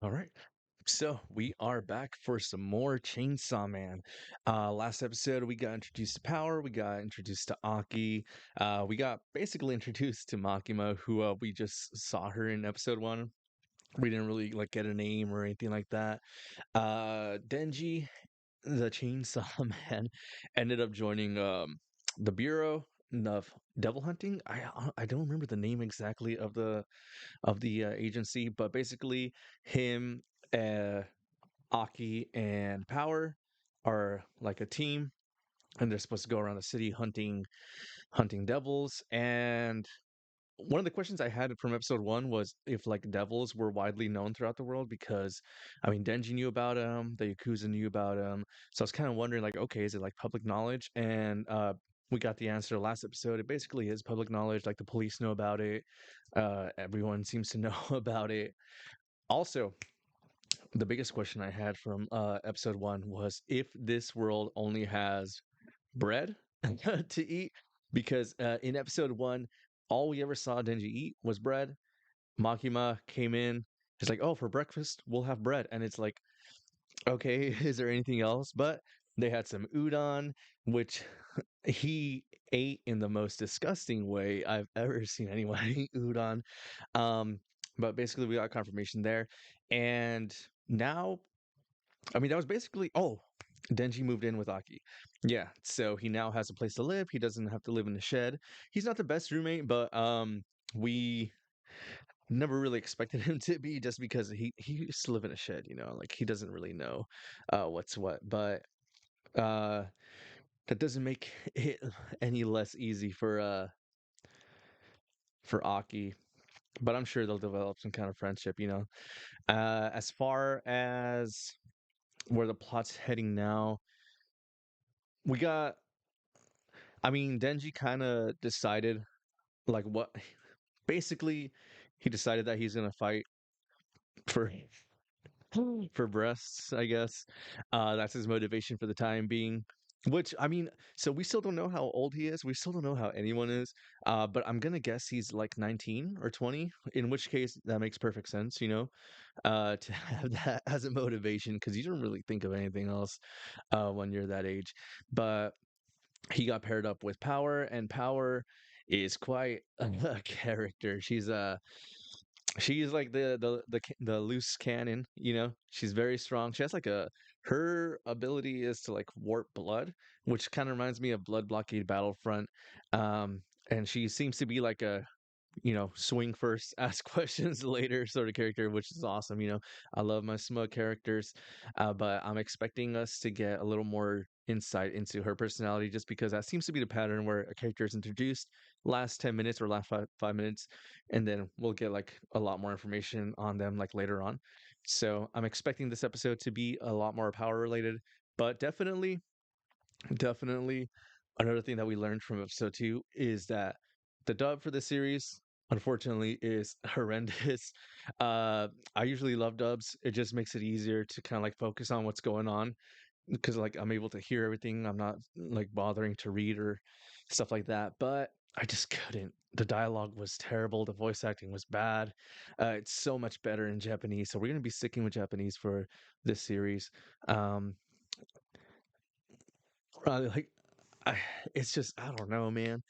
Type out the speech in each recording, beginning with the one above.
All right. So we are back for some more Chainsaw Man. Last episode we got introduced to Power, we got introduced to Aki, we got basically introduced to Makima, who we just saw her in episode one. We didn't really like get a name or anything like that. Denji, the Chainsaw Man, ended up joining the Bureau of Devil Hunting. I don't remember the name exactly of the agency, but basically him. Aki and Power are like a team, and they're supposed to go around the city hunting devils. And one of the questions I had from episode one was if like devils were widely known throughout the world, because I mean Denji knew about them, the Yakuza knew about them, so I was kind of wondering like, okay, is it like public knowledge? And we got the answer last episode. It basically is public knowledge. Like the police know about it. Everyone seems to know about it. Also, the biggest question I had from episode one was if this world only has bread to eat, because in episode one, all we ever saw Denji eat was bread. Makima came in, he's like, "Oh, for breakfast we'll have bread," and it's like, okay, is there anything else? But they had some udon, which he ate in the most disgusting way I've ever seen anyone eat udon. Um, but basically, we got confirmation there, and now I mean, that was basically Denji moved in with Aki. Yeah, so he now has a place to live. He doesn't have to live in a shed. He's not the best roommate, but we never really expected him to be just because he used to live in a shed, like he doesn't really know what's what. But uh that doesn't make it any less easy for Aki. But I'm sure they'll develop some kind of friendship. As far as where the plot's heading now, we got I mean, Denji kind of decided like what basically he decided that he's gonna fight for for breasts, I guess. That's his motivation for the time being. Which I mean, so we still don't know how old he is. We still don't know how anyone is. But I'm gonna guess he's like 19 or 20. In which case, that makes perfect sense, to have that as a motivation because you don't really think of anything else when you're that age. But he got paired up with Power, and Power is quite a character. She's like the loose cannon, She's very strong. She has like a her ability is to like warp blood, which kind of reminds me of Blood Blockade Battlefront. And she seems to be like a swing first, ask questions later sort of character, which is awesome. I love my smug characters, but I'm expecting us to get a little more insight into her personality just because that seems to be the pattern where a character is introduced last 10 minutes or last 5 minutes, and then we'll get like a lot more information on them like later on. So I'm expecting this episode to be a lot more power related, but definitely, another thing that we learned from episode two is that the dub for the series, unfortunately, is horrendous. I usually love dubs. It just makes it easier to kind of like focus on what's going on because like I'm able to hear everything. I'm not like bothering to read or stuff like that. But I just couldn't. The dialogue was terrible. The voice acting was bad. It's so much better in Japanese. So we're gonna be sticking with Japanese for this series. Um, like I, it's just I don't know, man.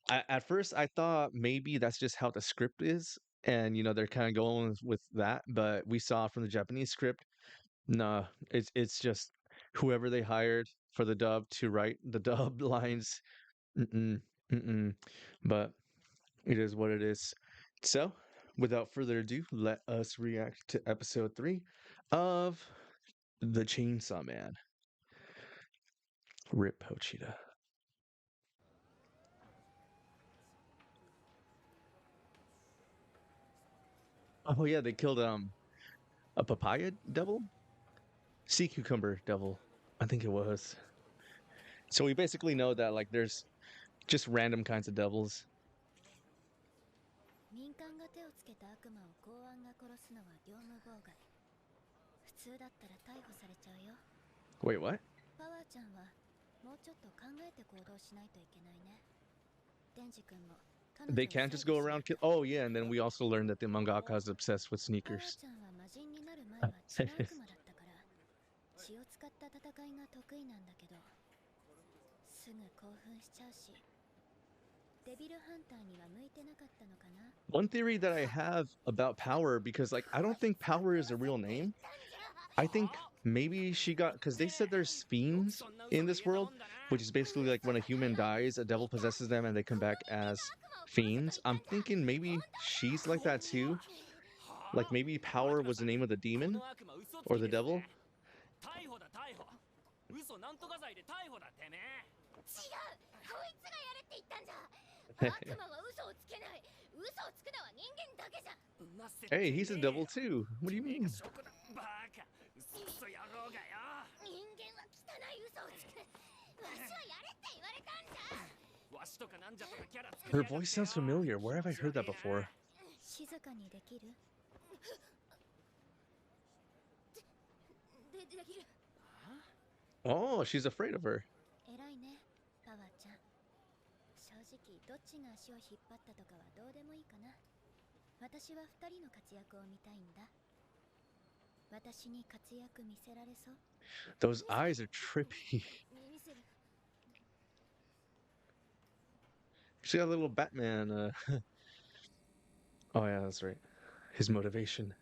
At first I thought maybe that's just how the script is, and they're kind of going with that. But we saw from the Japanese script, nah, it's just whoever they hired for the dub to write the dub lines. Mm-mm, mm-mm. But it is what it is. So, without further ado, let us react to episode three of the Chainsaw Man. Rip Pochita. Oh yeah, they killed a papaya devil, sea cucumber devil. I think it was. So we basically know that like there's just random kinds of devils. 民間が手をつけた悪魔を公安が殺すのは業務妨害。普通だったら逮捕されちゃうよ。Wait, what? パワーちゃんはもうちょっと考えて行動しないといけないね。デンジ君も彼女を They 制 can't 御 just go しない around と。kill. Oh yeah, and then we also learned that the mangaka is obsessed with パワー sneakers. ちゃんは魔人になるは血の悪魔だったから血を使った戦いが得意なんだけど、すぐ興奮しちゃうし、デビルハンターには向いてなかったのかな。 One theory that I have about Power, because like I don't think Power is a real name. I think maybe she got, because they said there's fiends in this world, which is basically like when a human dies, a devil possesses them and they come back as fiends. I'm thinking maybe she's like that too. Like maybe Power was the name of the demon or the devil. 逮捕だ逮捕。嘘なんとか罪で逮捕だてめえ。違う、こいつがやれって言ったんじゃ。悪魔は嘘をつけない。嘘をつくのは人間だけじゃ。 Hey, he's a devil too. What do you mean? バカ。嘘クソ野郎がよ。人間は汚い嘘をつく。わしはやれって言われたんじゃ。わしとかなんじゃとかキャラ作り Her やがってよ。 voice sounds familiar. Where have I heard that before? 静かにできる？できる。 Oh, she's afraid of her. 偉いね、パワーちゃん。正直どっちが足を引っ張ったとかはどうでもいいかな。私は二人の活躍を見たいんだ。私に活躍見せられそう？ Those eyes are trippy. 見せる。 She got a little Batman. Oh yeah, that's right. His motivation.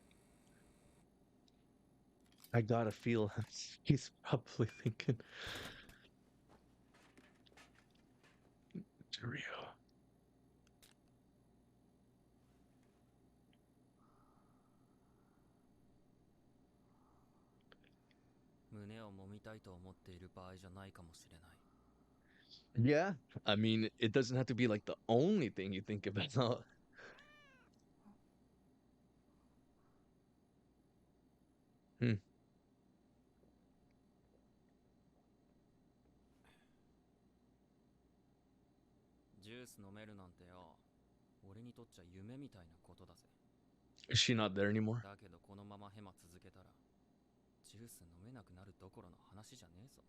I gotta feel he's probably thinking. Rio. 胸を揉みたいと思っている場合じゃないかもしれない。 Yeah, I mean, it doesn't have to be like the only thing you think about. ジュース飲めるなんてよ。俺にとっちゃ夢みたいなことだぜ。 Is she not there anymore? だけどこのままヘマ続けたらジュース飲めなくなるどころの話じゃねえぞ。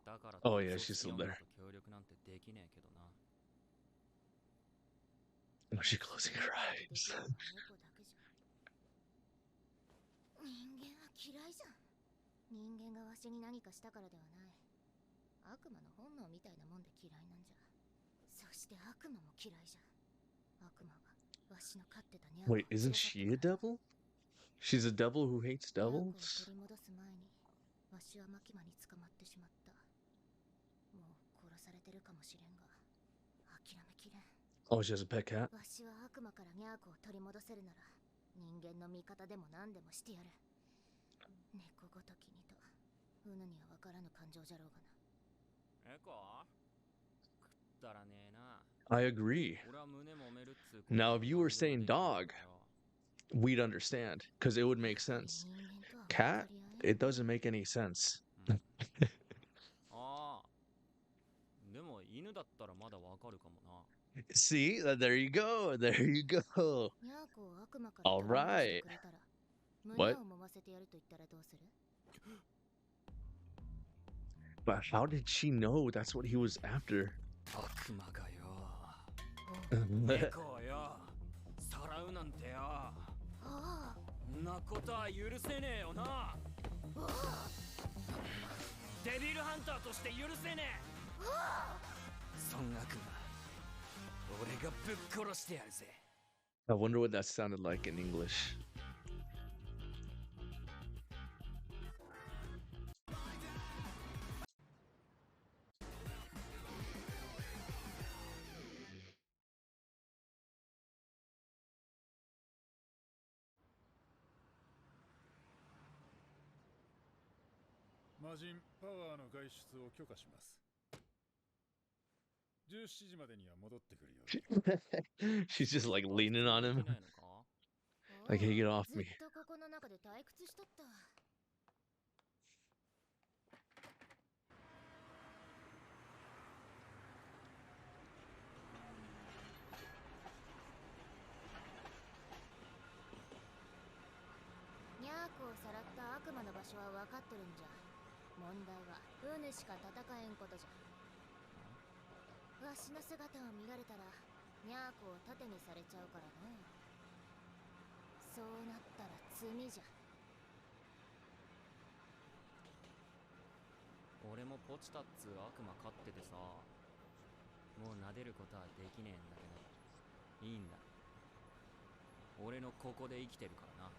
だから Oh yeah, she's still there. 協力なんてできねえけどな。 Oh, she's closing her eyes. 人間は嫌いじゃん。人間がわしに何かしたからではない。悪魔の本能みたいなもんで嫌いなんじゃ。そして悪魔も嫌いじゃん。悪魔はわしの飼ってたニャーを Wait, isn't she a devil? She's a devil who hates ニャーコを devils? 取り戻す前にわしはマキマに捕まってしまった。もう殺されてるかもしれんが諦めきれん。 Oh, she has a pet cat? わしは悪魔からニャーコを取り戻せるなら人間の味方でも何でもしてやる。猫ごときにとうぬには分からぬ感情じゃろうがな。えこ食ったらねえな。 I agree. 俺は胸揉めるっつうこと Now, if you were は saying 何でもで dog, きるんだよ。 we'd understand because it would make sense. 人間とは Cat, 分かり合えん。 it doesn't make any sense. ああ。でも犬だったらまだわかるかもな。 See, there you go. There you go. ニャーコを悪魔から All 取り戻して right. くれたら What? 胸を揉ませてやると言ったらどうする？ But how did she know that's what he was after? 悪魔がよ。 Hmm. 猫をよ。さらうなんてよ。ああ、んなことは許せねえよな。デビルハンターとして許せねえ。そん悪魔、俺がぶっ殺してやるぜ。 I wonder what that sounded like in English. She's just like leaning on him. できないのか？ Like, hey, get off me. ずっとここの中で退屈しとった。ニャーコをさらった悪魔の場所は分かっとるんじゃ。問題はウヌしか戦えんことじゃ。わしの姿を見られたらニャーコを盾にされちゃうからね。そうなったら罪じゃ。俺もポチタっつう悪魔飼っててさ、もう撫でることはできねえんだけど、いいんだ。俺のここで生きてるからな。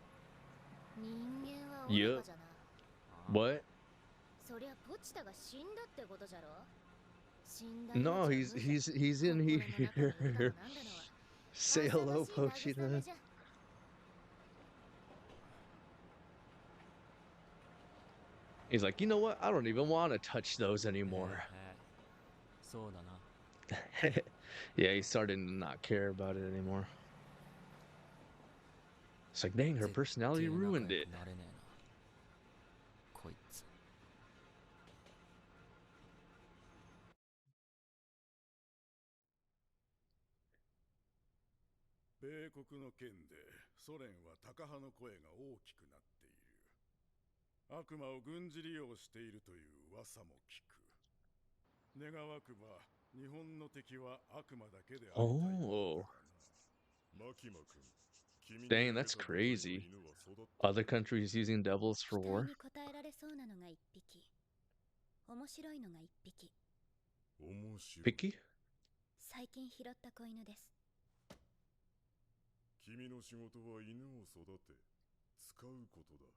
人間は愚 Yup. かじゃな。What? そりゃポチタが死んだってことじゃろ。死んだ No, 命は無罪。 he's in 心の中にいるだの here. なんだのは Say hello, 浅ましい慰め Pochita. じゃ。 He's like, you know what? I don't even want to touch those へ anymore. え、そうだな。Yeah, he's starting to not care about it anymore. It's like, dang, her 絶 personality 対仲 ruined 良く it. なれねえな、こいつ。米国の件でソ連はタカ派の声が大きくなっている。悪魔を軍事利用しているという噂も聞く。願わくば日本の敵は悪魔だけでありたいも Oh, のだがな。マキマ君、君に dang, あげ that's た部隊の crazy. 犬は育って Other countries using devils 期 for 待 war? に応えられそうなのが一匹。面白いのが一匹。面白い。 Picky? 最近拾った子犬です。君の仕事は犬を育て使うことだ。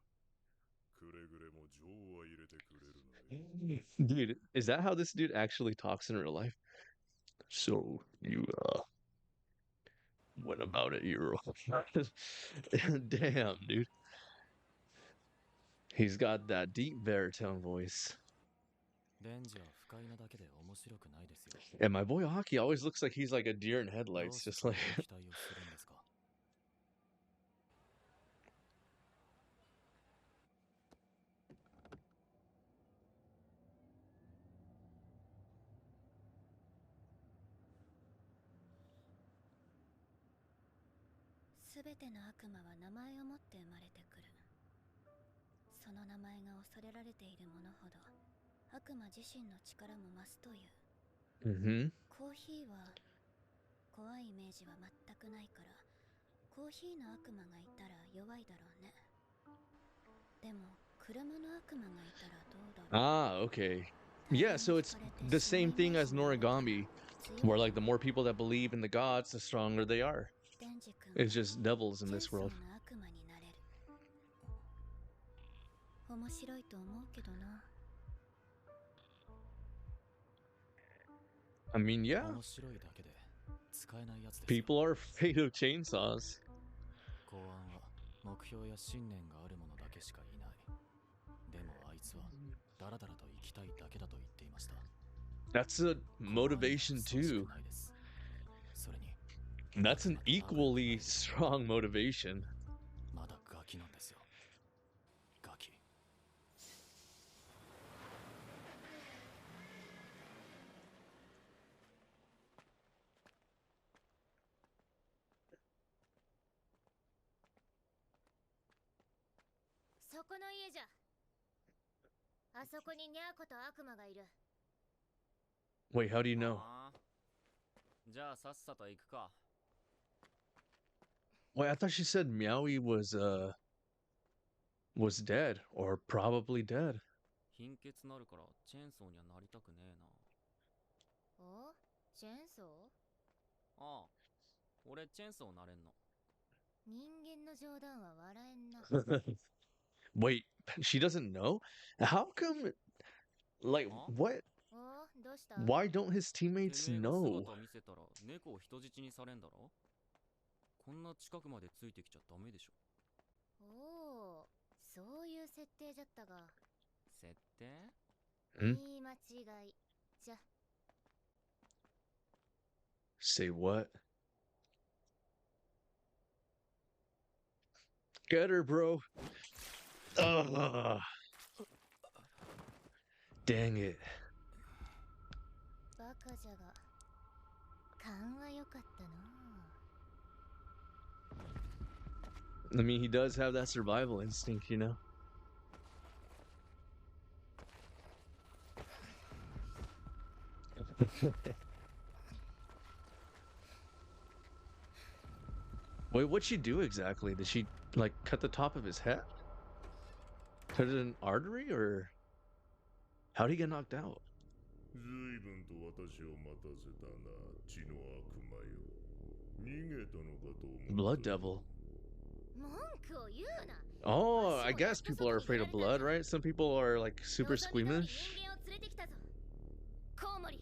くれぐれも情は入れてくれるなよ。 Dude, is that how this dude actually talks in real life? So you what about it, Euro? Damn, dude. He's got that deep baritone voice. レンジは不快なだけで面白くないですよ。 And my boy Hockey always looks like he's like a deer in ど headlights, うして just そん like な期待をするんですか。すべての悪魔は名前を持って生まれてくる。その名前が恐れられているものほど悪魔自身の力も増すという。 mm-hmm. コーヒーは怖いイメージは全くないから、コーヒーの悪魔がいたら弱いだろうね。でも車の悪魔がいたらどうだろう。 Ah, okay. Yeah, so it's the same thing as Noragami, where like the more people that believe in the gods, the stronger they are. デンジ君 It's just devils in チェン this ソー world. の悪魔になれる。面白いと思うけどな。 I mean, yeah, 面白いだけで使えないやつですよ。 people are afraid of chainsaws. 公安は目標や信念がある者だけしかいない。でもあいつはダラダラと生きたいだけだと言っていました。 That's a 公安には motivation そうし too. かないです。それに That's an equally strong motivation. まだガキなんですよ。ガキ。そこの家じゃ。あそこにニャーコと悪魔がいる。 Wait, how do you know? ああ、じゃあさっさと行くか。 Wait, I thought she said Meowie was dead or probably dead. 貧血なるからチェーンソーにはなりたくねえな。お、チェーンソー。ああ、俺チェーンソーなれんの。人間の冗談は笑えんな。 Wait, she doesn't know? How come, like, Huh? what? お、どうした？ Why don't his て teammates めえが know? 姿見せたら猫を人質にされんだろ。こんな近くまでついてきちゃダメでしょ。おお、そういう設定じゃったが。設定？ん？言い間違い。じゃ。 Say what? Get her, bro. Ugh. Dang it. バカじゃが勘は良かったな。 I mean, he does have that survival instinct, you know? Wait, what'd she do exactly? Did she Like cut the top of his head? Cut it an artery, or how'd he get knocked out? 随分と私を待たせたな、血の悪魔よ。逃げたのかと思った。 Blood devil. 文句を言うな。 Oh, I guess people are afraid of blood, right? Some people are like super よそ見たに squeamish. 人間を連れてきたぞ。コウモリ。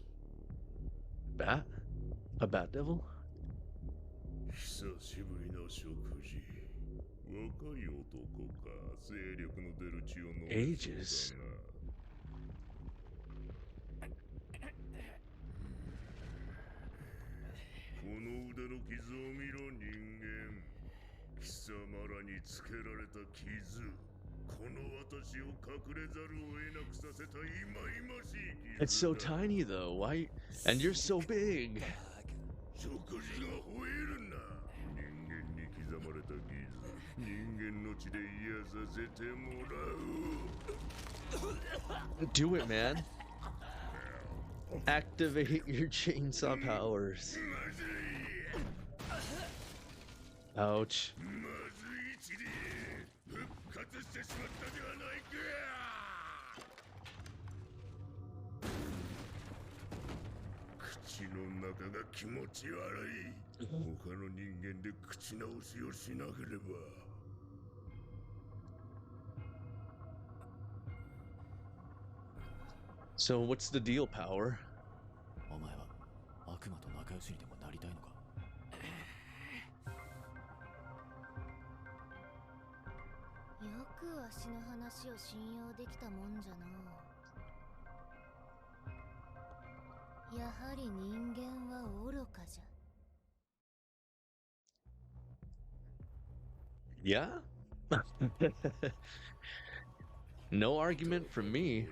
Bat? A bat devil? 久しぶりの食事。若い男か、精力の出る血を飲む。 Ages. この腕の傷を見ろ、人間。貴様らにつけられた傷。この私を隠れざるを得なくさせた忌々しい傷。 It's so tiny though. Why? And you're so big. 食事が吠えるな。人間に刻まれた傷。人間の血で癒させてもらう。 Do it, man. Activate your chainsaw powers. Ouch. まずい血で復活してしまったではないか。口の中が気持ち悪い。他の人間で口直しをしなければ。 So what's the deal, Power? お前は悪魔と仲良しにでもなりたいのか。よくわしの話を信用できたもんじゃな。やはり人間は愚かじゃ。 Yeah? No argument from me.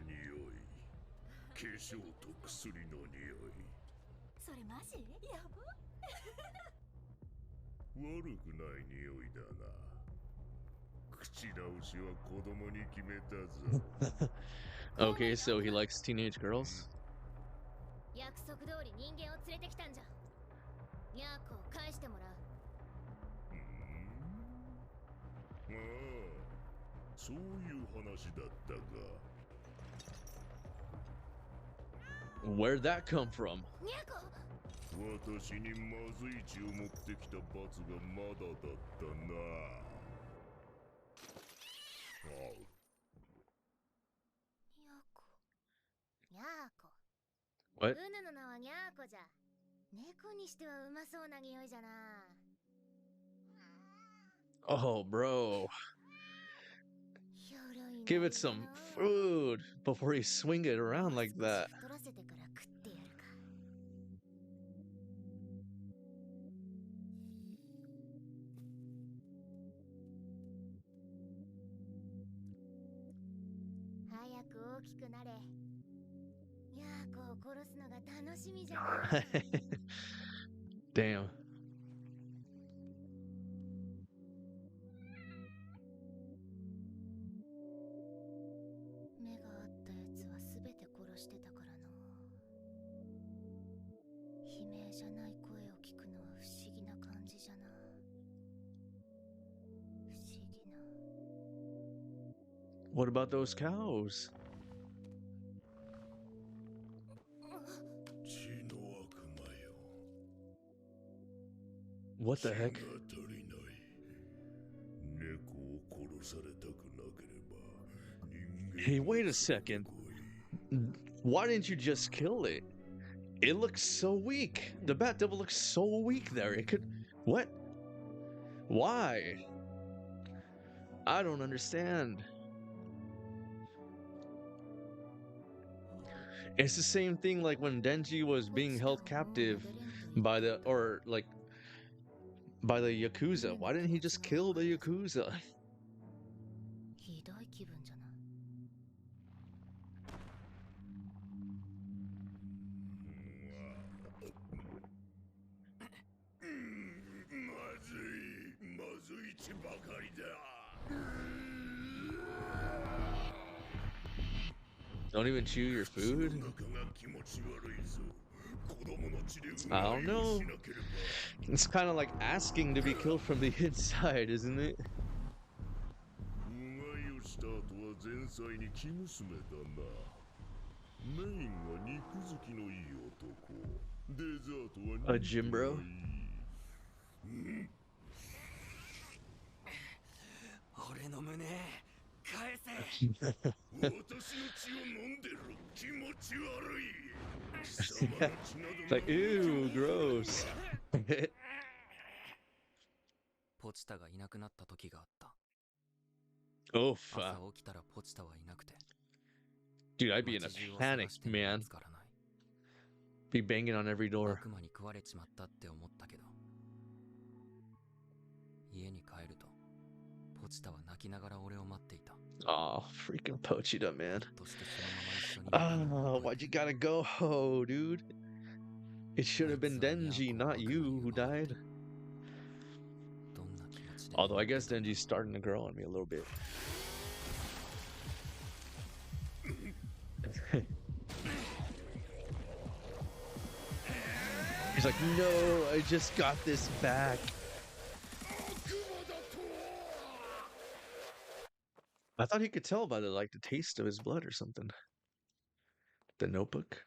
化粧と薬の匂い。それマジ？やば。悪くない匂いだな。口直しは子供に決めたぞ。 Okay, so he likes teenage girls? 約束通り人間を連れてきたんじゃ。ニャーコを返してもらう。ああ、そういう話だったか。 Where'd that come from? ニャーコ。私にまずい血を持ってきた罰がまだだったな。ニャーコ。ニャーコ。 What? うぬの名はニャーコじゃ。猫にしてはうまそうな匂いじゃな。 Oh, bro. ひょろいな。 Give it some food before you swing it around like that. 太らせてから食ってやるか。早く大きくなれ。ニャーコを殺すのが楽しみじゃな。 Damn. 目があったやつは全て殺してたからな。悲鳴じゃない声を聞くのは不思議な感じじゃな。不思議な。 What about those cows? 血の悪魔よ。 What the heck? 血が足りない。猫を殺されたくなければ。 Hey, wait a second. Why didn't you just kill it? It looks so weak. The Bat Devil looks so weak there. It could... What? Why? I don't understand. It's the same thing like when Denji was being held captive by the... Or, like... By the Yakuza. Why didn't he just kill the Yakuza? ひどい気分じゃな。まずい血ばかりだ。 Don't even chew your food? お腹が気持ち悪いぞ。子供の血で I don't know. しなければ。 It's kind of like asking to be killed from the inside, isn't it? した後は前妻に生娘だな。メインは肉好きのいい男。デザートは A gym 肉が bro? いい。俺の胸返せ。私の血を飲んでる。気持ち悪い。貴様の血など It's like, ew, gross. ポチタがいなくなった時があった。 Oof. 朝起きたらポチタはいなくて。 Dude, I'd be in a 街中を panic, 探しても見 man. つからない。 Be banging on every door. 悪魔に食われちまったって思ったけど、家に帰るとポチタは泣きながら俺を待っていた。 Oh, freaking Pochita, man. としてそのまま一緒にいたのを Oh, 覚えて why'd you gotta go, dude? It should have been Denji, not you, who died. どんな気持ちで Although I guess Denji's starting to grow on me a little bit. He's like, no, I just got this back. I thought he could tell by the taste of his blood or something. The Notebook.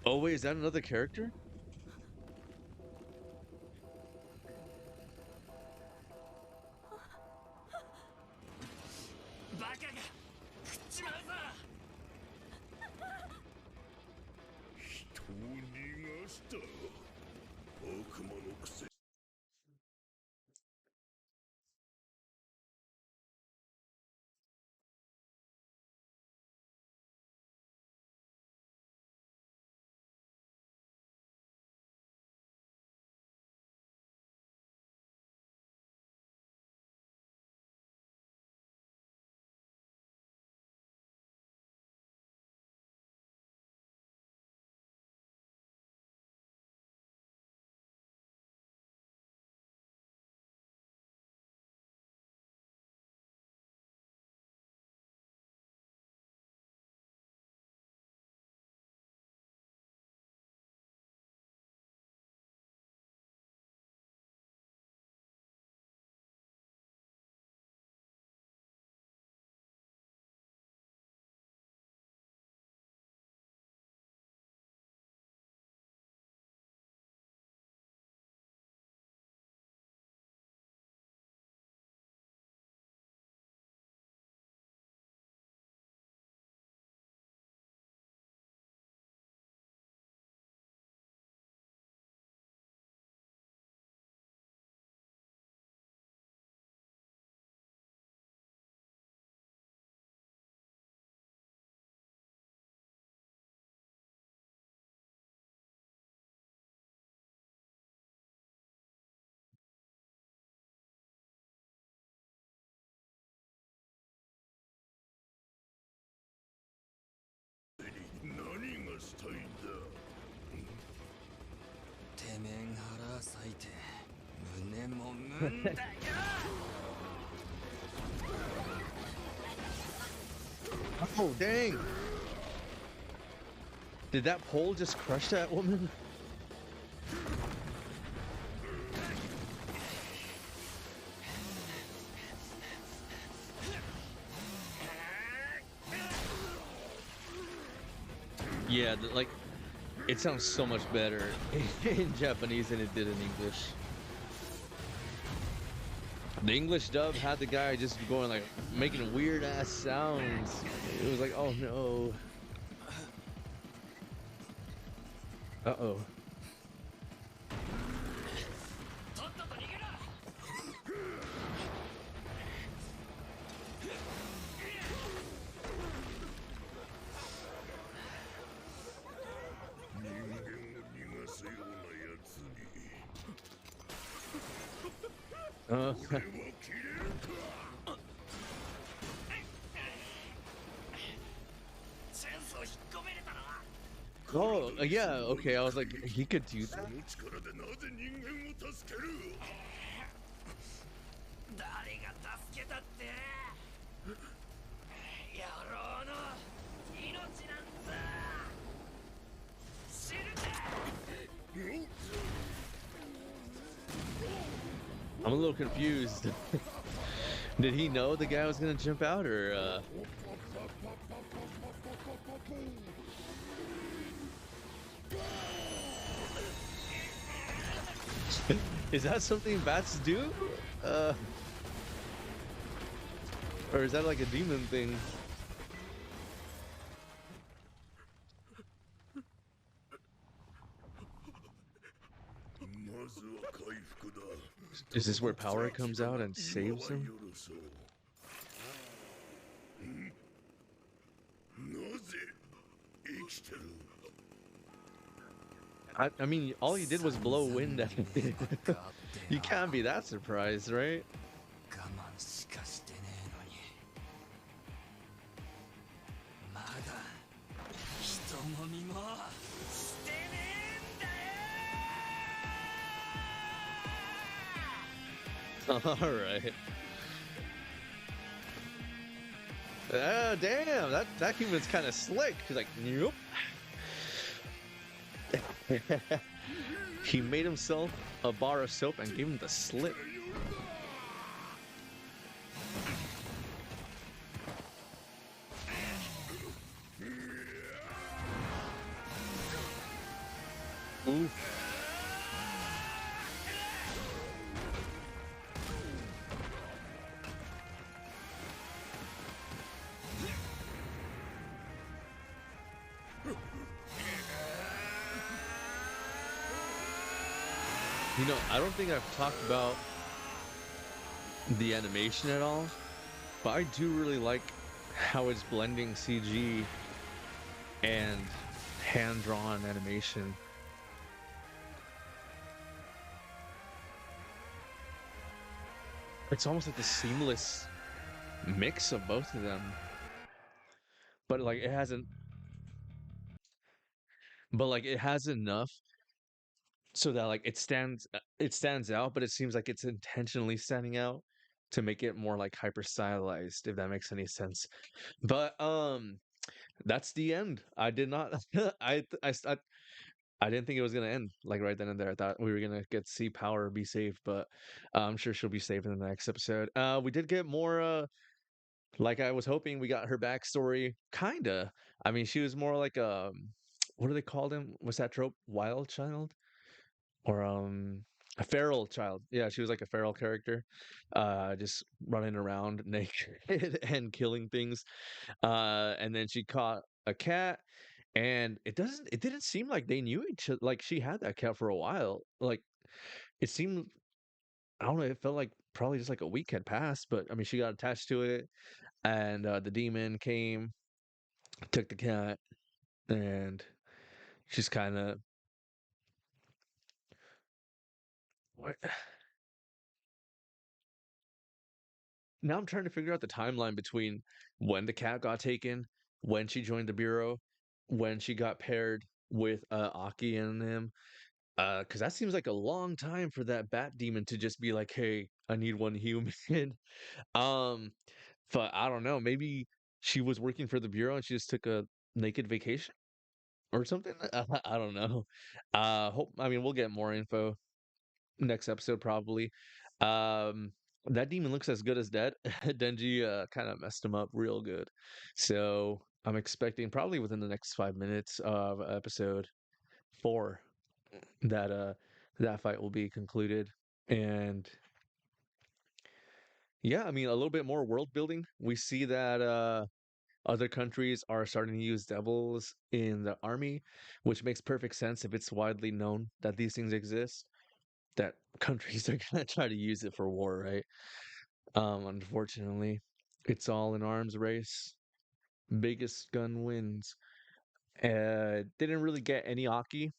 Oh wait, is that another character? バカが食っちまうぞ。人を逃がした。悪魔のくせ。何がしたいんだ。てめえが腹裂いて胸もむんだよ。 Oh, dang! Did that pole just crush that woman? Yeah, like, it sounds so much better in Japanese than it did in English. The English dub had the guy just going like, making weird ass sounds. It was like, oh no. Uh-oh. Oh, yeah, okay, I was like, he could do that? 力でなぜ人間を助ける。誰が助けたって。野郎の命なんだ。死ね。I'm a little confused. Did he know the guy was gonna jump out, or is that something bats do? Uh, or is that like a demon thing? まずは回復だ。 Is this where power comes out and saves him? なぜ生きてる？ I mean, all he did was blow wind at him. You can't be that surprised, right? 我慢しかしてねえのにまだ人もみもしてねえんだよ All right. Ah, damn, that human's kind of slick. He's like, nope. He made himself a bar of soap and gave him the slip. Ooh. You know, I don't think I've talked about the animation at all, but I do really like how it's blending CG and hand-drawn animation. It's almost like the seamless mix of both of them. But like it hasn't but like it has enough so that like it stands out, but it seems like it's intentionally standing out to make it more like hyper stylized, if that makes any sense. But that's the end. I did not I didn't think it was gonna end like right then and there. I thought we were gonna get to see Power be saved, but I'm sure she'll be saved in the next episode. We did get more like I was hoping. We got her backstory, kinda. I mean, she was more like what do they call him? What's that trope? Wild child? Or a feral child. Yeah, she was like a feral character. Just running around naked and killing things. And then she caught a cat, and it didn't seem like they knew each other. Like she had that cat for a while. Like it seemed, I don't know, it felt like probably just like a week had passed, but I mean she got attached to it, and the demon came, took the cat, and she's kind of what. Now I'm trying to figure out the timeline between when the cat got taken, when she joined the bureau, when she got paired with Aki and him. Because that seems like a long time for that bat demon to just be like, "Hey, I need one human." um, but I don't know. Maybe she was working for the bureau and she just took a naked vacation or something. I don't know. I mean, we'll get more info next episode probably. Um, that demon looks as good as dead. Denji kind of messed him up real good. So I'm expecting probably within the next 5 minutes of episode 4 that that fight will be concluded. And yeah, I mean a little bit more world building. We see that other countries are starting to use devils in the army, which makes perfect sense if it's widely known that these things exist, that countries are gonna try to use it for war, right? Unfortunately, it's all an arms race. Biggest gun wins. Didn't really get any Aki,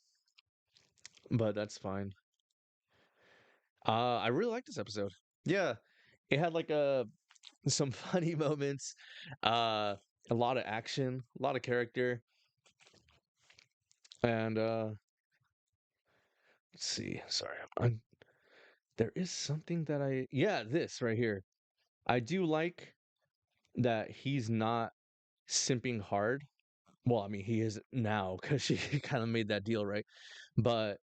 but that's fine. I really like this episode. Yeah, it had like some funny moments, a lot of action, a lot of character, and let's see. Sorry, there is something that yeah, this right here. I do like that he's not simping hard. Well, I mean, he is now because she kind of made that deal, right? But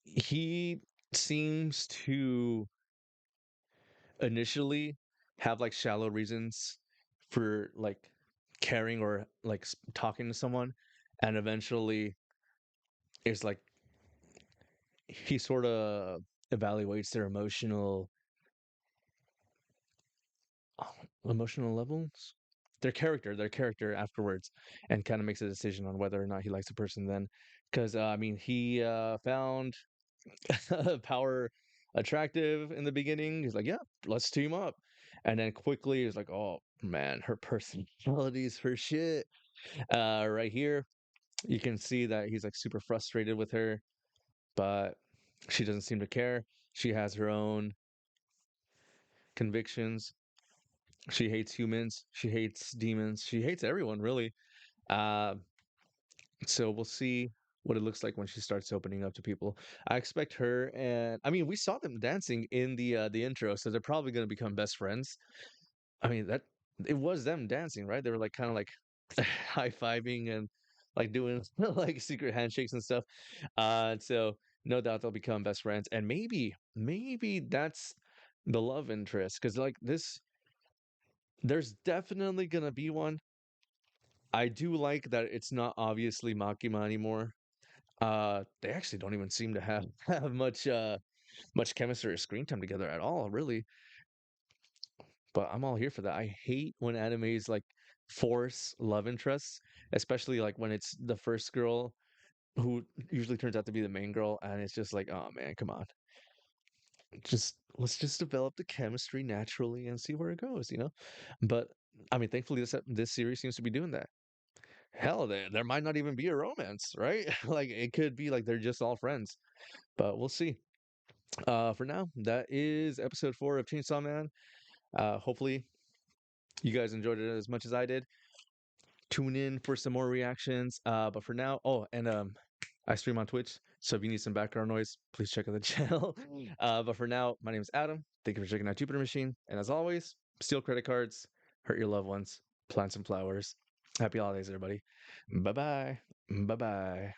he seems to initially have like shallow reasons for like caring or like talking to someone, and eventually it's like he sort of evaluates their emotional levels, their character afterwards, and kind of makes a decision on whether or not he likes a person then. Because I mean, he found Power attractive in the beginning. He's like, yeah, let's team up. And then quickly he's like, oh man, her personality's her shit. Right here, you can see that he's like super frustrated with her, but she doesn't seem to care. She has her own convictions. She hates humans. She hates demons. She hates everyone, really. Uh, so we'll see what it looks like when she starts opening up to people. I expect her, and I mean, we saw them dancing in the intro, so they're probably going to become best friends. I mean, that it was them dancing, right? They were like kind of like high fiving and like doing like secret handshakes and stuff. So no doubt they'll become best friends, and maybe that's the love interest because like this, there's definitely gonna be one. I do like that it's not obviously Makima anymore. They actually don't even seem to have have much chemistry or screen time together at all, really. But I'm all here for that. I hate when animes like force love interests, especially like when it's the first girl who usually turns out to be the main girl, and it's just like, oh man, come on. Just let's just develop the chemistry naturally and see where it goes, you know? But I mean, thankfully this series seems to be doing that. Hell, there might not even be a romance, right? Like it could be like they're just all friends, but we'll see. For now, that is episode 4 of Chainsaw Man. Hopefully you guys enjoyed it as much as I did. Tune in for some more reactions. But for now, oh, and I stream on Twitch, so if you need some background noise, please check out the channel. But for now, my name is Adam. Thank you for checking out Jupiter Machine, and as always, steal credit cards, hurt your loved ones, plant some flowers. Happy holidays, everybody. Bye bye. Bye bye.